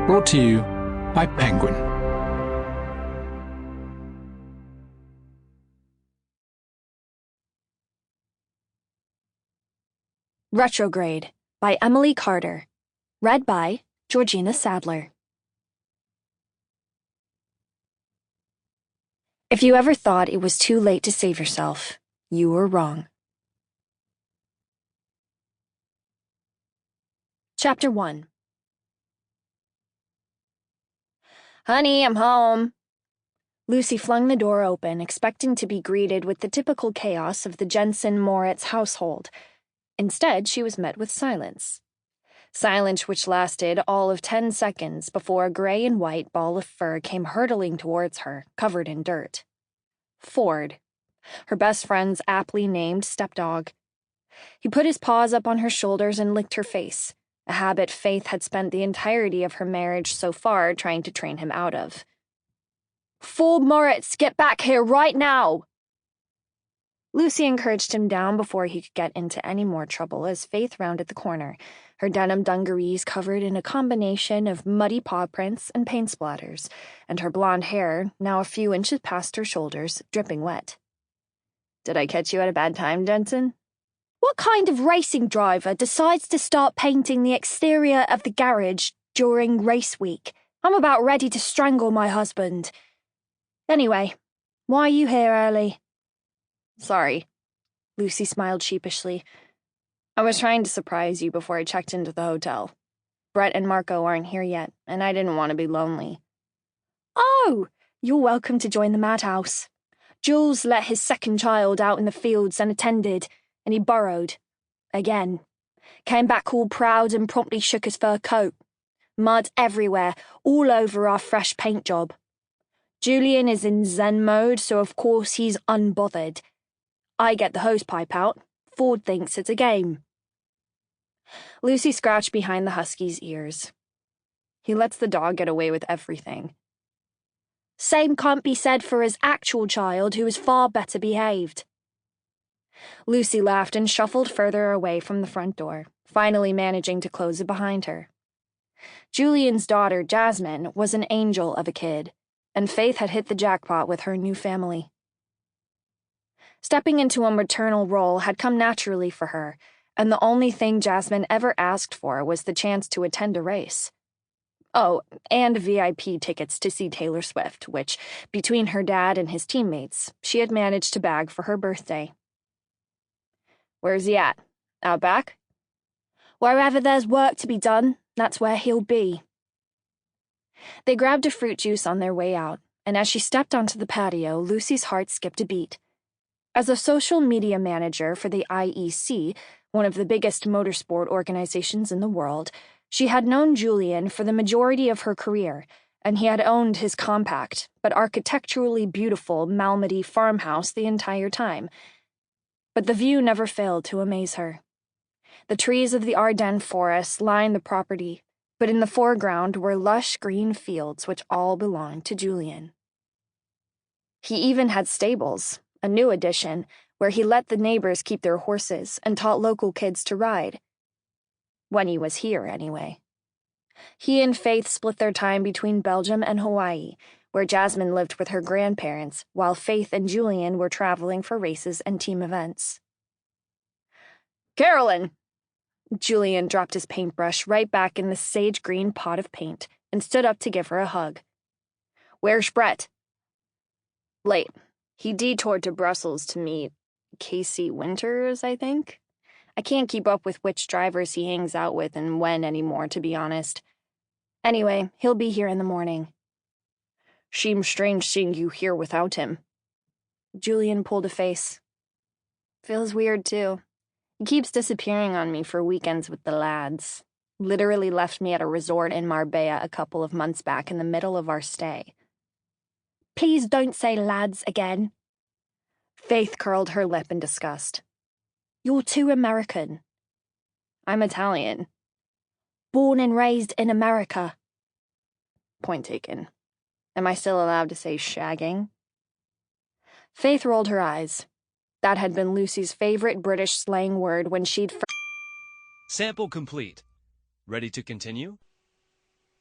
Brought to you by Penguin. Retrograde by Emilee Carter. Read by Georgina Sadler. If you ever thought it was too late to save yourself, you were wrong. Chapter 1. Honey, I'm home. Lucie flung the door open, expecting to be greeted with the typical chaos of the Jensen-Moritz household. Instead, she was met with silence. Silence which lasted all of 10 seconds before a gray and white ball of fur came hurtling towards her, covered in dirt. Ford, her best friend's aptly named stepdog. He put his paws up on her shoulders and licked her face, a habit Faith had spent the entirety of her marriage so far trying to train him out of. Ford Moritz, get back here right now! Lucie encouraged him down before he could get into any more trouble as Faith rounded the corner, her denim dungarees covered in a combination of muddy paw prints and paint splatters, and her blonde hair, now a few inches past her shoulders, dripping wet. Did I catch you at a bad time, Jensen? What kind of racing driver decides to start painting the exterior of the garage during race week? I'm about ready to strangle my husband. Anyway, why are you here early? Sorry. Lucie smiled sheepishly. I was trying to surprise you before I checked into the hotel. Brett and Marco aren't here yet, and I didn't want to be lonely. Oh, you're welcome to join the madhouse. Jules let his second child out in the fields unattended, and he burrowed. Again. Came back all proud and promptly shook his fur coat. Mud everywhere, all over our fresh paint job. Julian is in zen mode, so of course he's unbothered. I get the hosepipe out. Ford thinks it's a game. Lucie scratched behind the husky's ears. He lets the dog get away with everything. Same can't be said for his actual child, who is far better behaved. Lucie laughed and shuffled further away from the front door, finally managing to close it behind her. Julian's daughter, Jasmine, was an angel of a kid, and Faith had hit the jackpot with her new family. Stepping into a maternal role had come naturally for her, and the only thing Jasmine ever asked for was the chance to attend a race. Oh, and VIP tickets to see Taylor Swift, which, between her dad and his teammates, she had managed to bag for her birthday. Where's he at? Out back? Wherever there's work to be done, that's where he'll be. They grabbed a fruit juice on their way out, and as she stepped onto the patio, Lucie's heart skipped a beat. As a social media manager for the IEC, one of the biggest motorsport organizations in the world, she had known Julian for the majority of her career, and he had owned his compact, but architecturally beautiful Malmedy farmhouse the entire time. But the view never failed to amaze her. The trees of the Ardennes forest lined the property, but in the foreground were lush green fields which all belonged to Julian. He even had stables, a new addition, where he let the neighbors keep their horses and taught local kids to ride. When he was here, anyway. He and Faith split their time between Belgium and Hawaii, where Jasmine lived with her grandparents, while Faith and Julian were traveling for races and team events. Carolan! Julian dropped his paintbrush right back in the sage-green pot of paint and stood up to give her a hug. Where's Brett? Late. He detoured to Brussels to meet Casey Winters, I think. I can't keep up with which drivers he hangs out with and when anymore, to be honest. Anyway, he'll be here in the morning. Seems strange seeing you here without him. Julian pulled a face. Feels weird, too. He keeps disappearing on me for weekends with the lads. Literally left me at a resort in Marbella a couple of months back in the middle of our stay. Please don't say lads again. Faith curled her lip in disgust. You're too American. I'm Italian. Born and raised in America. Point taken. Am I still allowed to say shagging? Faith rolled her eyes. That had been Lucie's favorite British slang word when she'd Sample complete. Ready to continue?